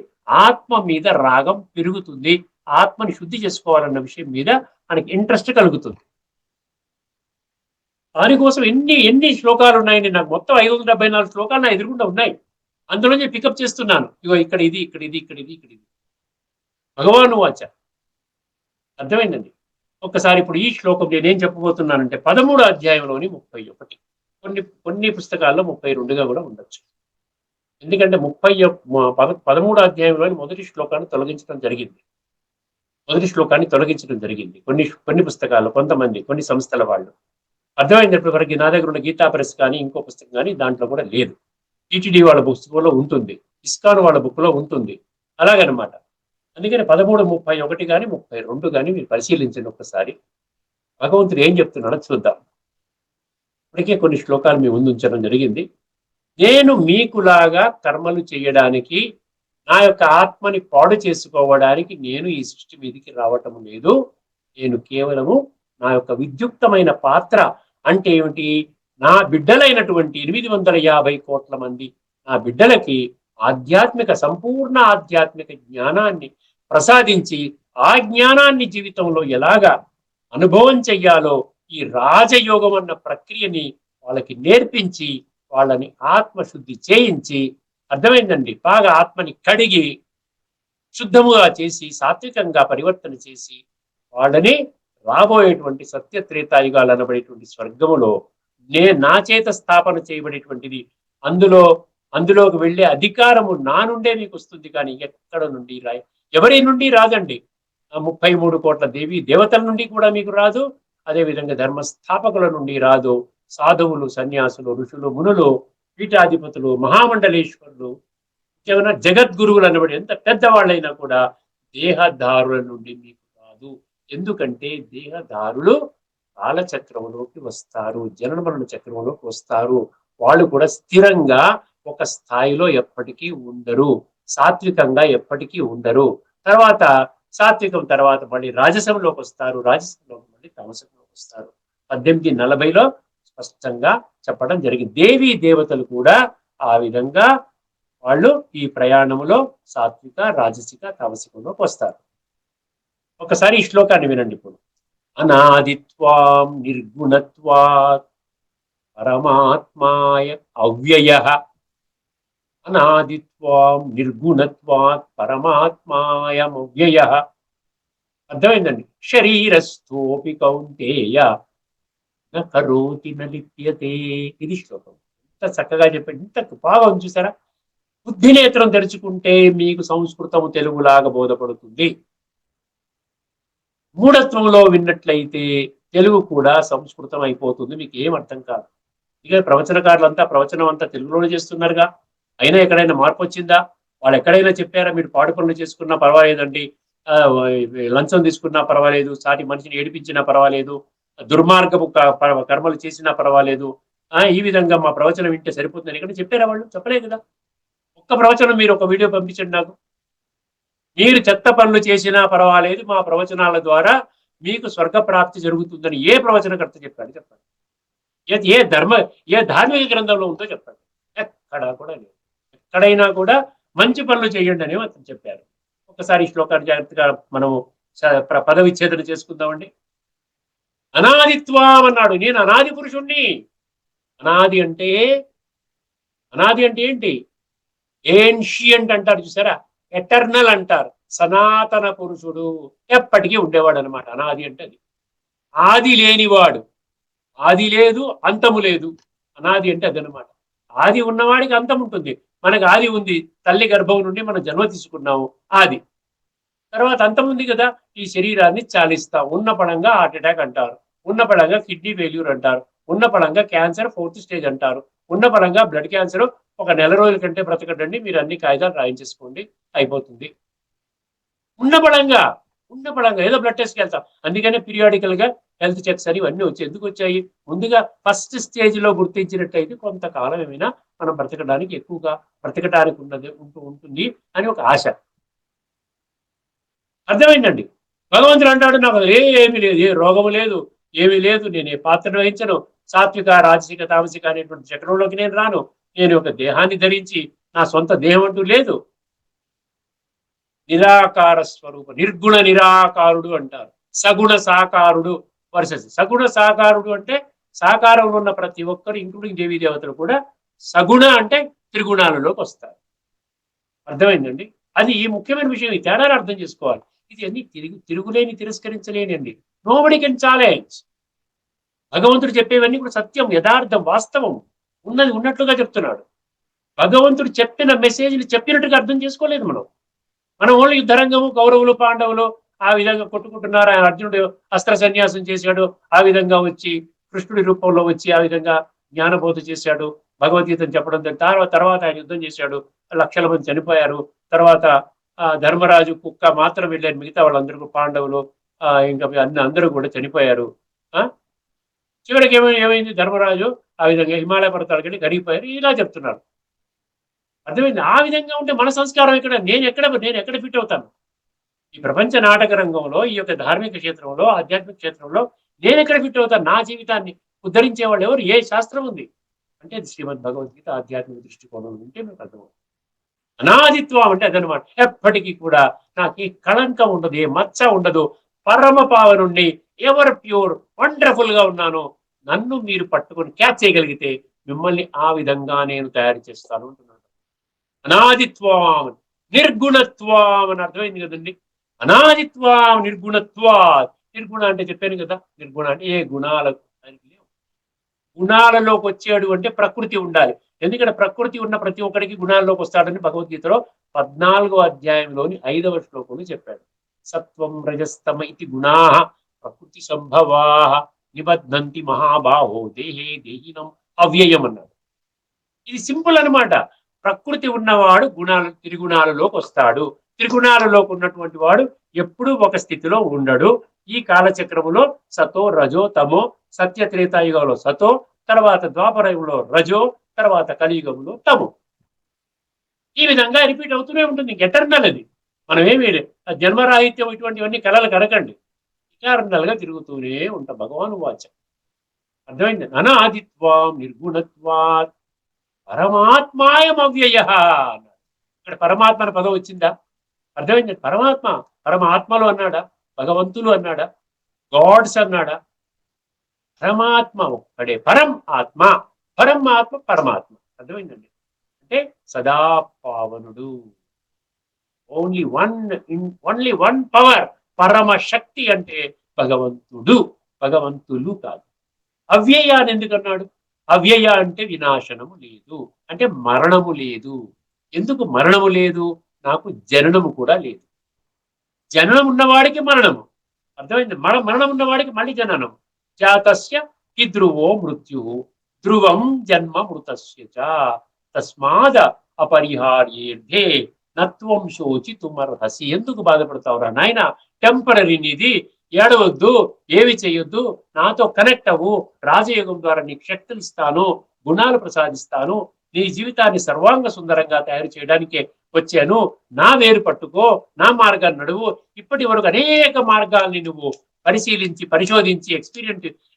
ఆత్మ మీద రాగం పెరుగుతుంది, ఆత్మని శుద్ధి చేసుకోవాలన్న విషయం మీద మనకి ఇంట్రెస్ట్ కలుగుతుంది. దానికోసం ఎన్ని ఎన్ని శ్లోకాలు ఉన్నాయండి. నాకు మొత్తం 574 శ్లోకాలు నా ఎదురుగుండా ఉన్నాయి. అందులోనే పికప్ చేస్తున్నాను. ఇగో ఇక్కడ ఇది, ఇక్కడ ఇది, ఇక్కడ ఇది, ఇక్కడ ఇది. భగవాను వాచ. అర్థమైందండి. ఒక్కసారి ఇప్పుడు ఈ శ్లోకం నేనేం చెప్పబోతున్నానంటే 13వ అధ్యాయంలోని 31. కొన్ని పుస్తకాల్లో 32గా కూడా ఉండొచ్చు. ఎందుకంటే 13వ అధ్యాయంలోని మొదటి శ్లోకాన్ని తొలగించడం జరిగింది. కొన్ని పుస్తకాల్లో, కొంతమంది, కొన్ని సంస్థల వాళ్ళు. అర్థమైంది. ఇప్పటివరకు నా దగ్గర ఉన్న గీతా ప్రెస్ కానీ ఇంకో పుస్తకం కానీ దాంట్లో కూడా లేదు. టీటీడీ వాళ్ళ పుస్తకంలో ఉంటుంది, ఇస్కాన్ వాళ్ళ బుక్ లో ఉంటుంది, అలాగనమాట. అందుకని 13:31 కానీ 32 కానీ మీరు పరిశీలించండి ఒక్కసారి. భగవంతుడు ఏం చెప్తున్నాడో చూద్దాం. ఇప్పటికే కొన్ని శ్లోకాలు మీ ముందు ఉంచడం జరిగింది. నేను మీకులాగా కర్మలు చేయడానికి, నా యొక్క ఆత్మని పాడు చేసుకోవడానికి నేను ఈ సృష్టి మీదకి రావటం లేదు. నేను కేవలము నా యొక్క విద్యుక్తమైన పాత్ర అంటే ఏమిటి? నా బిడ్డలైనటువంటి 850 కోట్ల మంది నా బిడ్డలకి సంపూర్ణ ఆధ్యాత్మిక జ్ఞానాన్ని ప్రసాదించి, ఆ జ్ఞానాన్ని జీవితంలో ఎలాగా అనుభవం చెయ్యాలో ఈ రాజయోగం అన్న ప్రక్రియని వాళ్ళకి నేర్పించి, వాళ్ళని ఆత్మశుద్ధి చేయించి, అర్థమైందండి, బాగా ఆత్మని కడిగి శుద్ధముగా చేసి, సాత్వికంగా పరివర్తన చేసి, వాళ్ళని రాబోయేటువంటి సత్యత్రేతాయుగాలు అనబడేటువంటి స్వర్గములో నా చేత స్థాపన చేయబడేటువంటిది, అందులోకి వెళ్ళే అధికారము నా నుండే మీకు వస్తుంది. కానీ ఎక్కడ నుండి ఎవరి నుండి రాదండి. 33 కోట్ల దేవీ దేవతల నుండి కూడా మీకు రాదు. అదేవిధంగా ధర్మస్థాపకుల నుండి రాదు. సాధువులు, సన్యాసులు, ఋషులు, మునులు, పీఠాధిపతులు, మహామండలేశ్వరులు, ఏమైనా జగద్గురువులు అనబడి ఎంత పెద్దవాళ్ళైనా కూడా దేహదారుల నుండి మీకు రాదు. ఎందుకంటే దేహదారులు కాలచక్రంలోకి వస్తారు, జనన మరణ చక్రంలోకి వస్తారు. వాళ్ళు కూడా స్థిరంగా ఒక స్థాయిలో ఎప్పటికీ ఉండరు, సాత్వికంగా ఎప్పటికీ ఉండరు. తర్వాత సాత్వికం తర్వాత మళ్ళీ రాజసంలోకి వస్తారు, రాజసంలోకి మళ్ళీ తామసంలోకి వస్తారు. 1840లో స్పష్టంగా చెప్పడం జరిగింది. దేవీ దేవతలు కూడా ఆ విధంగా వాళ్ళు ఈ ప్రయాణంలో సాత్విక, రాజసిక, తామసికంలోకి వస్తారు. ఒకసారి ఈ శ్లోకాన్ని వినండి ఇప్పుడు. అనాదిత్వాం నిర్గుణత్వాత్ పరమాత్మాయ అవ్యయః. అనాదిత్వాం నిర్గుణత్వాత్ పరమాత్మాయమవ్యయః. అర్థమైందండి. శరీరస్థోపి కౌంతేయ న కరోతి న లిప్యతే. ఇది శ్లోకం. ఎంత చక్కగా చెప్పండి, ఇంత బాగా చూసారా? బుద్ధి నేత్రం తెరుచుకుంటే మీకు సంస్కృతము తెలుగులాగా బోధపడుతుంది. మూఢత్వంలో విన్నట్లయితే తెలుగు కూడా సంస్కృతం అయిపోతుంది, మీకు ఏం అర్థం కాదు. ఇక ప్రవచనకారులంతా ప్రవచనం అంతా తెలుగులోనే చేస్తున్నారుగా. అయినా ఎక్కడైనా మార్పు వచ్చిందా? వాళ్ళు ఎక్కడైనా చెప్పారా మీరు పాడు పనులు చేసుకున్నా పర్వాలేదండి, లంచం తీసుకున్నా పర్వాలేదు, సాటి మనిషిని ఏడిపించినా పర్వాలేదు, దుర్మార్గపు కర్మలు చేసినా పర్వాలేదు, ఈ విధంగా మా ప్రవచనం వింటే సరిపోతుందని ఇక్కడ చెప్పారా? వాళ్ళు చెప్పలే కదా. ఒక్క ప్రవచనం మీరు ఒక వీడియో పంపించండి నాకు. మీరు చెత్త పనులు చేసినా పర్వాలేదు, మా ప్రవచనాల ద్వారా మీకు స్వర్గ ప్రాప్తి జరుగుతుందని ఏ ప్రవచనకర్త చెప్పాడు? చెప్పండి. ఏ ధార్మిక గ్రంథంలో ఉందో చెప్పండి. ఎక్కడా కూడా లేదు. ఎక్కడైనా కూడా మంచి పనులు చేయండి అని అతను చెప్పారు. ఒకసారి ఈ శ్లోకాన్ని జాగ్రత్తగా మనము పదవిచ్ఛేదన చేసుకుందామండి. అనాదిత్వం అన్నాడు. నేను అనాది పురుషుణ్ణి. అనాది అంటే ఏంటి? ఏన్షియంట్ అంటారు చూసారా, ఎటర్నల్ అంటారు. సనాతన పురుషుడు, ఎప్పటికీ ఉండేవాడు అనమాట. అనాది అంటే అది. ఆది లేనివాడు, ఆది లేదు అంతము లేదు. అనాది అంటే అదనమాట. ఆది ఉన్నవాడికి అంతం ఉంటుంది. మనకు ఆది ఉంది, తల్లి గర్భం నుండి మనం జన్మ తీసుకున్నాము, ఆది. తర్వాత అంతం ఉంది కదా, ఈ శరీరాన్ని చాలిస్తాం. ఉన్న పడంగా హార్ట్ అటాక్ అంటారు, ఉన్న పడంగా కిడ్నీ ఫెయిల్యూర్ అంటారు, ఉన్న పడంగా క్యాన్సర్ 4th స్టేజ్ అంటారు, ఉన్న పడంగా బ్లడ్ క్యాన్సర్ ఒక నెల రోజుల కంటే బ్రతకడండి, మీరు అన్ని కాగితాలు రాయించేసుకోండి, అయిపోతుంది. ఉన్న పడంగా ఏదో బ్లడ్ టెస్ట్కి వెళ్తాం. అందుకనే పీరియాడికల్ గా హెల్త్ చెక్స్ అని ఇవన్నీ వచ్చాయి. ఎందుకు వచ్చాయి? ముందుగా ఫస్ట్ స్టేజ్ లో గుర్తించినట్టయితే కొంతకాలం ఏమైనా మనం బ్రతకడానికి, ఎక్కువగా బ్రతకడానికి ఉంటుంది అని ఒక ఆశ. అర్థమైందండి. భగవంతుడు అంటాడు, నాకు ఏమీ లేదు, ఏ రోగము లేదు, ఏమీ లేదు, నేను ఏ పాత్రను వహించను, సాత్విక రాజసిక తామసిక అనేటువంటి చక్రంలోకి నేను రాను, నేను ఒక దేహాన్ని ధరించి నా సొంత దేహం అంటూ లేదు. నిరాకార స్వరూప, నిర్గుణ నిరాకారుడు అంటారు. సగుణ సాకారుడు వర్సెస్ సగుణ సాకారుడు అంటే సాకారంలో ఉన్న ప్రతి ఒక్కరు ఇంక్లూడింగ్ దేవీ దేవతలు కూడా సగుణ అంటే త్రిగుణాలలోకి వస్తారు. అర్థమైందండి. అది ఈ ముఖ్యమైన విషయం. ఈ తేడాలు అర్థం చేసుకోవాలి. ఇది అన్ని తిరుగులేని, తిరస్కరించలేని అండి. Nobody can challenge. భగవంతుడు చెప్పేవన్నీ కూడా సత్యం, యథార్థం, వాస్తవం, ఉన్నది ఉన్నట్లుగా చెప్తున్నాడు. భగవంతుడు చెప్పిన మెసేజ్ని చెప్పినట్టుగా అర్థం చేసుకోలేదు మనం ఓన్లీ యుద్ధరంగము, కౌరవులు పాండవులు ఆ విధంగా కొట్టుకుంటున్నారు, ఆయన అర్జునుడు అస్త్ర సన్యాసం చేశాడు, ఆ విధంగా వచ్చి కృష్ణుడి రూపంలో వచ్చి ఆ విధంగా జ్ఞానబోధ చేశాడు, భగవద్గీతను చెప్పడం. తర్వాత ఆయన యుద్ధం చేశాడు, లక్షల మంది చనిపోయారు. తర్వాత ధర్మరాజు కుక్క మాత్రం వెళ్ళారు, మిగతా వాళ్ళందరూ పాండవులు ఇంకా అందరూ కూడా చనిపోయారు. చివరికి ఏమైంది? ధర్మరాజు ఆ విధంగా హిమాలయ పర్వతాల కంటే గడిగిపోయారు. ఇలా చెప్తున్నారు. అర్థమైంది? ఆ విధంగా ఉంటే మన సంస్కారం ఎక్కడ? నేను ఎక్కడ ఫిట్ అవుతాను? ఈ ప్రపంచ నాటక రంగంలో, ఈ యొక్క ధార్మిక క్షేత్రంలో, ఆధ్యాత్మిక క్షేత్రంలో నేను ఎక్కడ ఫిట్ అవుతాను? నా జీవితాన్ని ఉద్ధరించే వాళ్ళు ఎవరు? ఏ శాస్త్రం ఉంది అంటే శ్రీమద్ భగవద్గీత ఆధ్యాత్మిక దృష్టికోణం ఉంటే మీకు అర్థమవుతుంది. అనాదిత్వం అంటే అదనమాట. ఎప్పటికీ కూడా నాకు ఈ కళంకం ఉండదు, ఏ మచ్చ ఉండదు, పరమ పావనుండి, ఎవరు ప్యూర్ వండర్ఫుల్ గా ఉన్నానో నన్ను మీరు పట్టుకొని క్యాచ్ చేయగలిగితే మిమ్మల్ని ఆ విధంగా నేను తయారు చేస్తాను అంటున్నాను. అనాదిత్వం, నిర్గుణత్వం అని అర్థమైంది కదండి. అనాదిత్వం, నిర్గుణత్వా. నిర్గుణ అంటే చెప్పాను కదా, నిర్గుణ అంటే ఏ గుణాలకు గుణాలలోకి వచ్చాడు అంటే ప్రకృతి ఉండాలి. ఎందుకంటే ప్రకృతి ఉన్న ప్రతి ఒక్కడికి గుణాల్లోకి వస్తాడని భగవద్గీతలో 14వ అధ్యాయంలోని 5వ శ్లోకంలో చెప్పాడు. సత్వం రజస్తమ ఇది గుణా ప్రకృతి సంభవా నిబధ్నంతి మహాబాహో దేహే దేహినం అవ్యయం అన్నాడు. ఇది సింపుల్ అనమాట. ప్రకృతి ఉన్నవాడు త్రిగుణాలలోకి వస్తాడు. త్రిగుణాలలోకి ఉన్నటువంటి వాడు ఎప్పుడూ ఒక స్థితిలో ఉండడు. ఈ కాలచక్రములో సతో రజో తమో, సత్య త్రేతాయుగంలో సతో, తర్వాత ద్వాపరయుగంలో రజో, తర్వాత కలియుగంలో తమో. ఈ విధంగా రిపీట్ అవుతూనే ఉంటుంది. ఎటర్నల్ అది. మనమేమి జన్మరాహిత్యం ఇటువంటివన్నీ కలలు కనకండి. ఎటర్నల్ గా తిరుగుతూనే ఉంటాం. భగవాను వాచ. అర్థమైంది? అనాదిత్వం నిర్గుణత్వాత్ పరమాత్మాయం అవ్యయ అన్నాడు. ఇక్కడ పరమాత్మ అనే పదం వచ్చిందా? అర్థమైంది? పరమాత్మలో అన్నాడా? భగవంతులు అన్నాడా? గాడ్స్ అన్నాడా? పరమాత్మ ఒక్కడే. పరమాత్మ. అర్థమైందండి? అంటే సదా పావనుడు. Only one power. పరమ శక్తి అంటే భగవంతులు కాదు. అవ్యయ అని ఎందుకన్నాడు? అవ్యయ అంటే వినాశనము లేదు, అంటే మరణము లేదు. ఎందుకు మరణము లేదు? నాకు జననము కూడా లేదు. జననం ఉన్నవాడికి మరణము. అర్థమైంది? మరణం ఉన్నవాడికి మళ్ళీ జననం. జాతస్య హి ధ్రువో మృత్యు ధ్రువం జన్మ మృతస్య తస్మాద అపరిహార్యేర్ధే నత్వం శోచితుమర్హసి. ఎందుకు బాధపడతావురా నాయన? టెంపరరీ, నీది ఏడవద్దు, ఏమి చేయొద్దు, నాతో కనెక్ట్ అవ్వు, రాజయోగం ద్వారా నీకు శక్తులు ఇస్తాను, గుణాలు ప్రసాదిస్తాను, నీ జీవితాన్ని సర్వాంగ సుందరంగా తయారు చేయడానికే వచ్చాను, నా వేరు పట్టుకో, నా మార్గాన్ని నడువు. ఇప్పటి వరకు అనేక మార్గాల్ని నువ్వు పరిశీలించి పరిశోధించి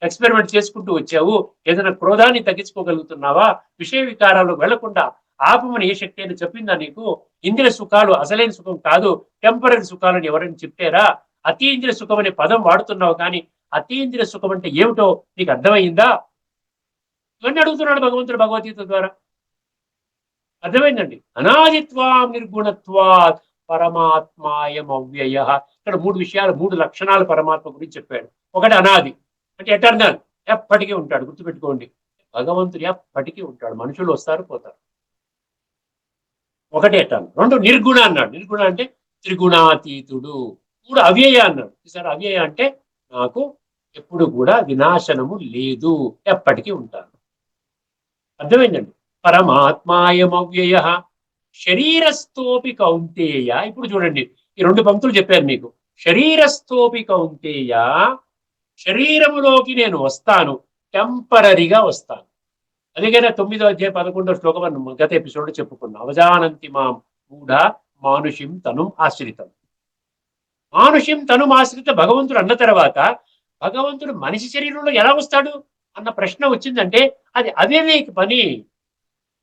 ఎక్స్పెరిమెంట్ చేసుకుంటూ వచ్చావు. ఏదైనా క్రోధాన్ని తగ్గించుకోగలుగుతున్నావా? విషయ వికారాలకు వెళ్లకుండా ఆపమని ఏ శక్తి అయినా చెప్పిందా నీకు? ఇంద్రియ సుఖాలు అసలైన సుఖం కాదు, టెంపరీ సుఖాలని ఎవరైనా చెప్పారా? అతీంద్రియ సుఖం అనే పదం వాడుతున్నావు, కానీ అతీంద్రియ సుఖం అంటే ఏమిటో నీకు అర్థమైందా? ఇవన్నీ అడుగుతున్నాడు భగవంతుడు భగవద్గీత ద్వారా. అర్థమైందండి. అనాదిత్వాం నిర్గుణత్వాత్ పరమాత్మాయం అవ్యయ. ఇక్కడ మూడు విషయాలు, మూడు లక్షణాలు పరమాత్మ గురించి చెప్పాడు. ఒకటి అనాది, అంటే ఎటర్నల్, ఎప్పటికీ ఉంటాడు. గుర్తుపెట్టుకోండి, భగవంతుడు ఎప్పటికీ ఉంటాడు, మనుషులు వస్తారు పోతారు. ఒకటి ఎటర్నల్. రెండు నిర్గుణ అన్నాడు. నిర్గుణ అంటే త్రిగుణాతీతుడు. మూడు అవ్యయ అన్నాడు. ఈసారి అవ్యయ అంటే నాకు ఎప్పుడు కూడా వినాశనము లేదు, ఎప్పటికీ ఉంటాను. అర్థమైందండి. పరమాత్మాయమవ్యయ శరీరస్థోపి కౌంతేయ. ఇప్పుడు చూడండి, ఈ రెండు పంక్తులు చెప్పారు మీకు. శరీరస్థోపి కౌంతేయ, శరీరములోకి నేను వస్తాను, టెంపరరీగా వస్తాను. అందుకనే 9వ అధ్యాయం 11వ శ్లోకం మనం గత ఎపిసోడ్ చెప్పుకున్నాం. అవజానంతి మాం మూఢ మానుషిం తను ఆశ్రితం. మానుషిం తను ఆశ్రిత భగవంతుడు అన్న తర్వాత భగవంతుడు మనిషి శరీరంలో ఎలా వస్తాడు అన్న ప్రశ్న వచ్చిందంటే అది అవివేక పని.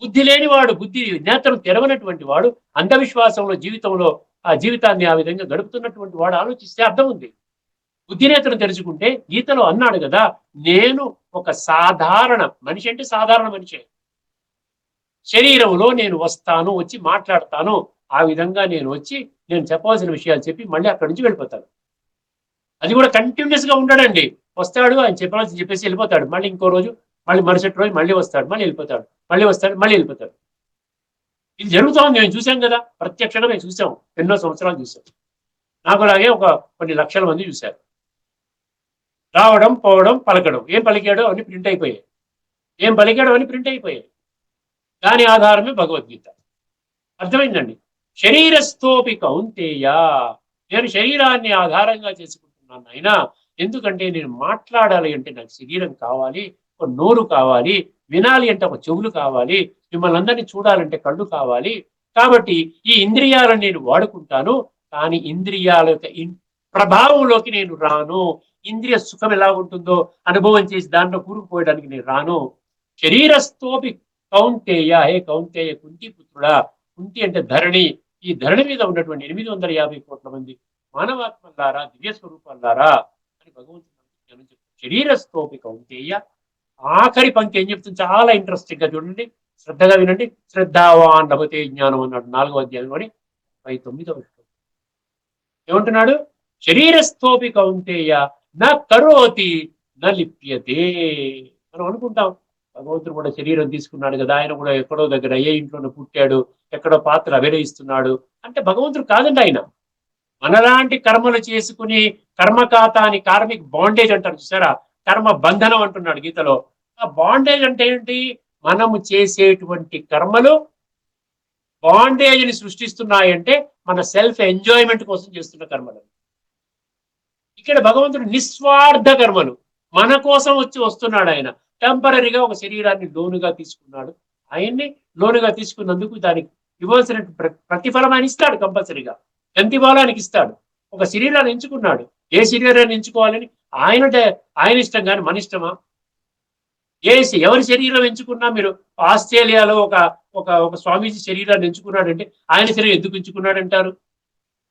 బుద్ధి లేనివాడు, బుద్ధి నేత్రం తెరవనటువంటి వాడు, అంధవిశ్వాసంలో జీవితంలో ఆ జీవితాన్ని ఆ విధంగా గడుపుతున్నటువంటి వాడు ఆలోచిస్తే అర్థం ఉంది. బుద్ధి నేత్రం తెరుచుకుంటే గీతలో అన్నాడు కదా, నేను ఒక సాధారణ మనిషి, అంటే సాధారణ మనిషే, శరీరంలో నేను వస్తాను, వచ్చి మాట్లాడతాను, ఆ విధంగా నేను వచ్చి నేను చెప్పవలసిన విషయాలు చెప్పి మళ్ళీ అక్కడి నుంచి వెళ్ళిపోతాను. అది కూడా కంటిన్యూస్ గా ఉండడండి. వస్తాడు, ఆయన చెప్పాల్సి చెప్పేసి వెళ్ళిపోతాడు. మళ్ళీ ఇంకో రోజు, మళ్ళీ మరుసటి రోజు మళ్ళీ వస్తాడు, మళ్ళీ వెళ్ళిపోతాడు, మళ్ళీ వస్తాడు, మళ్ళీ వెళ్ళిపోతాడు. ఇది జరుగుతోంది, మేము చూసాం కదా, ప్రత్యక్షంగా మేము చూసాం, ఎన్నో సంవత్సరాలు చూసాం. నాకు అలాగే కొన్ని లక్షల మంది చూశారు. రావడం, పోవడం, పలకడం, ఏం పలికాడో అని ప్రింట్ అయిపోయాయి, ఏం పలికాడో అని ప్రింట్ అయిపోయాయి. దాని ఆధారమే భగవద్గీత. అర్థమైందండి. శరీరస్థోపి కౌంతేయ, నేను శరీరాన్ని ఆధారంగా చేసుకుంటున్నాను అయినా, ఎందుకంటే నేను మాట్లాడాలి అంటే నాకు శరీరం కావాలి, ఒక నోరు కావాలి, వినాలి అంటే ఒక చెవులు కావాలి, మిమ్మల్ని అందరినీ చూడాలంటే కళ్ళు కావాలి. కాబట్టి ఈ ఇంద్రియాలను నేను వాడుకుంటాను, కానీ ఇంద్రియాల యొక్క ప్రభావంలోకి నేను రాను. ఇంద్రియ సుఖం ఎలా ఉంటుందో అనుభవం చేసి దాంట్లో కూరుకుపోయడానికి నేను రాను. శరీరస్థోపి కౌంతేయ, హే కౌంతేయ, కుంతి పుత్రుడా. కుంతి అంటే ధరణి. ఈ ధరణి మీద ఉన్నటువంటి 850 కోట్ల మంది మానవాత్మలారా, దివ్య స్వరూపాలారా అని భగవంతుడు శరీరస్థోపి కౌంతేయ. ఆఖరి పంక్తి ఏం చెప్తుంది, చాలా ఇంట్రెస్టింగ్ గా చూడండి, శ్రద్ధగా వినండి. శ్రద్ధావాన్ లభతే జ్ఞానం అన్నాడు 4వ అధ్యాయంలోని 19వ శ్లోకం. ఏమంటున్నాడు? శరీరస్థోపి కౌంతేయ నా కరోతి నా లిప్యతే. మనం అనుకుంటాం భగవంతుడు కూడా శరీరం తీసుకున్నాడు కదా, ఆయన కూడా ఎక్కడో దగ్గర ఏ ఇంట్లోనే పుట్టాడు, ఎక్కడో పాత్ర అభినయిస్తున్నాడు అంటే భగవంతుడు కాదండి. ఆయన మనలాంటి కర్మలు చేసుకుని కర్మకాతాని, కార్మిక్ బాండేజ్ అంటారు చూసారా, కర్మ బంధనం అంటున్నాడు గీతలో. ఆ బాండేజ్ అంటే ఏంటి? మనము చేసేటువంటి కర్మలు బాండేజ్ని సృష్టిస్తున్నాయంటే మన సెల్ఫ్ ఎంజాయ్మెంట్ కోసం చేస్తున్న కర్మలు. ఇక్కడ భగవంతుడు నిస్వార్థ కర్మలు మన కోసం వస్తున్నాడు. ఆయన టెంపరీగా ఒక శరీరాన్ని లోనుగా తీసుకున్నాడు. ఆయన్ని లోనుగా తీసుకున్నందుకు దానికి ఇవ్వాల్సిన ప్రతిఫలం ఆయన ఇస్తాడు. కంపల్సరీగా గంతిబాలానికి ఇస్తాడు. ఒక శరీరాన్ని ఎంచుకున్నాడు. ఏ శరీరాన్ని ఎంచుకోవాలని ఆయన ఇష్టం, కానీ మన ఇష్టమా? ఎవరి శరీరం ఎంచుకున్నా, మీరు ఆస్ట్రేలియాలో ఒక స్వామీజీ శరీరాన్ని ఎంచుకున్నాడంటే ఆయన శరీరం ఎందుకు ఎంచుకున్నాడంటారు?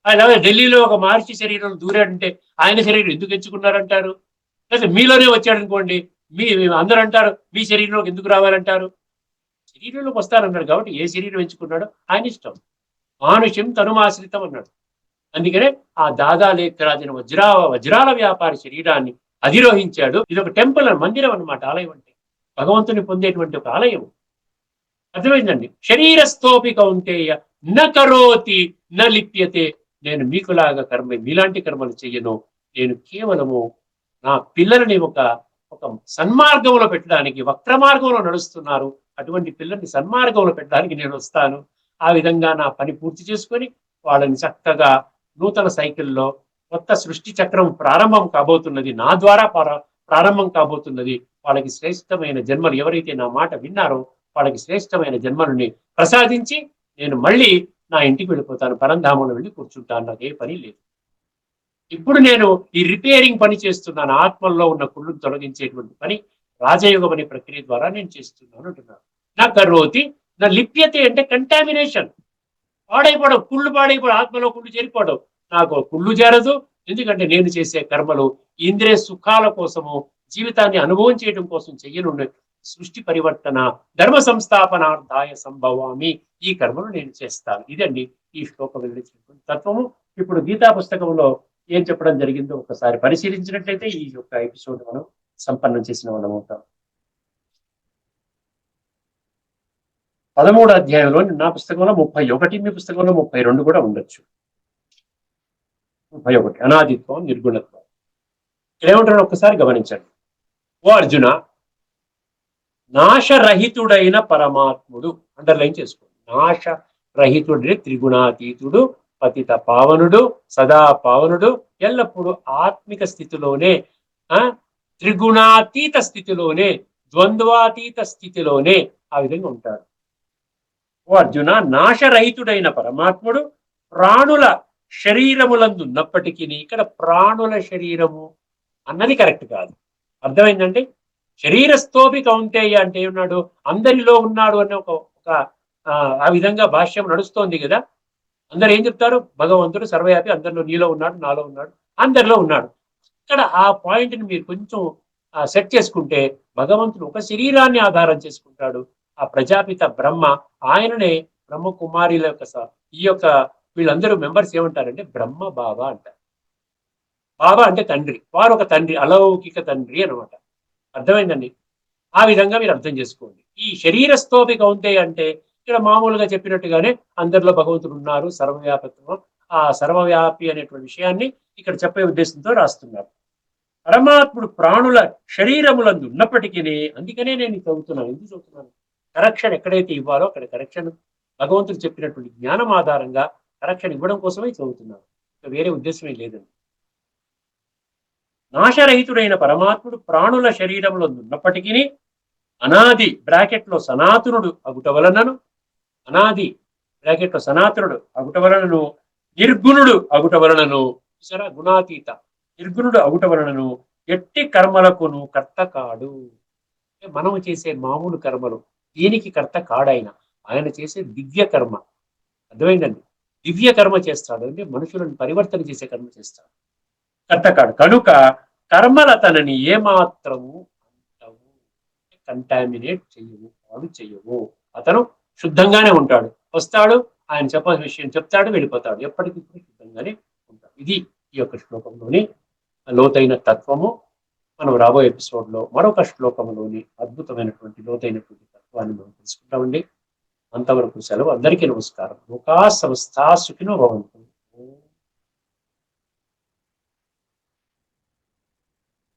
అలాగే ఢిల్లీలో ఒక మహర్షి శరీరం దూరాడంటే ఆయన శరీరం ఎందుకు ఎంచుకున్నారంటారు? లేదా మీలోనే వచ్చాడనుకోండి, అందరూ అంటారు మీ శరీరంలోకి ఎందుకు రావాలంటారు? శరీరంలోకి వస్తారన్నాడు కాబట్టి ఏ శరీరం ఎంచుకున్నాడో ఆయన ఇష్టం. మానుష్యం తనుమాశ్రితం అన్నాడు. అందుకనే ఆ దాదా లేఖరాజున వజ్రాల వ్యాపారి శరీరాన్ని అధిరోహించాడు. ఇది ఒక టెంపుల్, మందిరం అన్నమాట. ఆలయం అంటే భగవంతుని పొందేటువంటి ఒక ఆలయం. అర్థమైందండి. శరీరస్థోపి కౌంతేయ న కరోతి న లిప్యతే. నేను మీకులాగా మీలాంటి కర్మలు చెయ్యను. నేను కేవలము నా పిల్లలని ఒక సన్మార్గంలో పెట్టడానికి, వక్ర మార్గంలో నడుస్తున్నారు, అటువంటి పిల్లల్ని సన్మార్గంలో పెట్టడానికి నేను వస్తాను. ఆ విధంగా నా పని పూర్తి చేసుకొని వాళ్ళని చక్కగా నూతన సైకిల్లో కొత్త సృష్టి చక్రం ప్రారంభం కాబోతున్నది, నా ద్వారా ప్రారంభం కాబోతున్నది. వాళ్ళకి శ్రేష్టమైన జన్మలు, ఎవరైతే నా మాట విన్నారో వాళ్ళకి శ్రేష్టమైన జన్మలని ప్రసాదించి నేను మళ్ళీ నా ఇంటికి వెళ్ళిపోతాను, పరంధామంలో వెళ్ళి కూర్చుంటాను, నాకే పని లేదు. ఇప్పుడు నేను ఈ రిపేరింగ్ పని చేస్తున్నాను, ఆత్మల్లో ఉన్న కుళ్ళును తొలగించేటువంటి పని రాజయోగం అనే ప్రక్రియ ద్వారా నేను చేస్తున్నాను అంటున్నాను. నా కరోతి నా లిప్యతే అంటే కంటామినేషన్, పాడైపోవడం, కుళ్ళు పాడైపోవడం, ఆత్మలో కుళ్ళు చేరిపోవడం. నాకు కుళ్ళు చేరదు, ఎందుకంటే నేను చేసే కర్మలు ఇంద్రియ సుఖాల కోసము, జీవితాన్ని అనుభవం చేయడం కోసం చెయ్యను. సృష్టి పరివర్తన ధర్మ సంస్థాపనార్థాయ సంభవామి, ఈ కర్మను నేను చేస్తాను. ఇదండి ఈ శ్లోకం వివరించినటువంటి తత్వము. ఇప్పుడు గీతా పుస్తకంలో ఏం చెప్పడం జరిగిందో ఒకసారి పరిశీలించినట్లయితే ఈ యొక్క ఎపిసోడ్ మనం సంపన్నం చేసిన వాళ్ళం అవుతాం. 13వ అధ్యాయంలో నా పుస్తకంలో 31, మీ పుస్తకంలో 32 కూడా ఉండొచ్చు. 31 అనాదిత్వం నిర్గుణత్వం. ఏమంటారో ఒక్కసారి గమనించండి. ఓ అర్జున, నాశరహితుడైన పరమాత్ముడు, అండర్లైన్ చేసుకోండి. నాశరహితుడి, త్రిగుణాతీతుడు, పతిత పావనుడు, సదా పావనుడు, ఎల్లప్పుడూ ఆత్మిక స్థితిలోనే, త్రిగుణాతీత స్థితిలోనే, ద్వంద్వాతీత స్థితిలోనే ఆ విధంగా ఉంటాడు. ఓ అర్జున, నాశరహితుడైన పరమాత్ముడు ప్రాణుల శరీరములందు ఉన్నప్పటికీ, ఇక్కడ ప్రాణుల శరీరము అన్నది కరెక్ట్ కాదు. అర్థమైందండి? శరీరస్థోపి కౌంతేయ అంటే ఏమన్నాడు, అందరిలో ఉన్నాడు అనే ఒక ఆ విధంగా భాష్యం నడుస్తోంది కదా. అందరు ఏం చెప్తారు, భగవంతుడు సర్వవ్యాపి, అందరిలో నీలో ఉన్నాడు, నాలో ఉన్నాడు, అందరిలో ఉన్నాడు. ఇక్కడ ఆ పాయింట్ని మీరు కొంచెం సెట్ చేసుకుంటే, భగవంతుడు ఒక శరీరాన్ని ఆధారం చేసుకుంటాడు. ఆ ప్రజాపిత బ్రహ్మ, ఆయననే బ్రహ్మ కుమారిల యొక్క ఈ యొక్క వీళ్ళందరూ మెంబర్స్ ఏమంటారంటే బ్రహ్మ బాబా అంటారు. బాబా అంటే తండ్రి, వారు ఒక తండ్రి, అలౌకిక తండ్రి అనమాట. అర్థమైందండి? ఆ విధంగా మీరు అర్థం చేసుకోండి. ఈ శరీరస్థోపి కౌంతేయ అంటే ఇక్కడ మామూలుగా చెప్పినట్టుగానే అందరిలో భగవంతుడు ఉన్నారు, సర్వవ్యాపత్వం, ఆ సర్వవ్యాపి అనేటువంటి విషయాన్ని ఇక్కడ చెప్పే ఉద్దేశంతో రాస్తున్నారు. పరమాత్ముడు ప్రాణుల శరీరములందు ఉన్నప్పటికీ, అందుకనే నేను చదువుతున్నాను. ఎందుకు చదువుతున్నాను? కరెక్షన్ ఎక్కడైతే ఇవ్వాలో అక్కడ కరెక్షన్ భగవంతుడు చెప్పినటువంటి జ్ఞానం ఆధారంగా కరెక్షన్ ఇవ్వడం కోసమే చదువుతున్నాను, వేరే ఉద్దేశమే లేదండి. నాశరహితుడైన పరమాత్ముడు ప్రాణుల శరీరంలో ఉన్నప్పటికీ, అనాది బ్రాకెట్లో సనాతనుడు అగుట వలనను, అనాది బ్రాకెట్లో సనాతనుడు అగుట వలనను, నిర్గుణుడు అగుట వలనను, చూసారా, గుణాతీత నిర్గుణుడు అగుట వలనను ఎట్టి కర్మలకును కర్త కాడు. మనము చేసే మామూలు కర్మలు దీనికి కర్త కాడాయన, ఆయన చేసే దివ్య కర్మ. అర్థమైందండి? దివ్య కర్మ చేస్తాడు అంటే మనుషులను పరివర్తన చేసే కర్మ చేస్తాడు, కర్త కాడు. కనుక కర్మల తనని ఏమాత్రము అంటవు, కంటామినేట్ చెయ్యవు, వాడు చెయ్యవు. అతను శుద్ధంగానే ఉంటాడు, వస్తాడు, ఆయన చెప్పాల్సిన విషయం చెప్తాడు, వెళ్ళిపోతాడు, ఎప్పటికప్పుడు శుద్ధంగానే ఉంటాడు. ఇది ఈ యొక్క శ్లోకంలోని లోతైన తత్వము. మనం రాబోయే ఎపిసోడ్లో మరొక శ్లోకంలోని అద్భుతమైనటువంటి లోతైనటువంటి తత్వాన్ని మనం తెలుసుకుంటామండి. అంతవరకు సెలవు. అందరికీ నమస్కారం. లోకా సమస్తా సుఖినో భవంతు.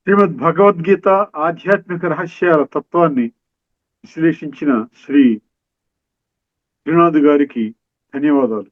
శ్రీమద్ భగవద్గీత ఆధ్యాత్మిక రహస్యాల తత్వాన్ని విశ్లేషించిన శ్రీ శ్రీనాథ్ గారికి ధన్యవాదాలు.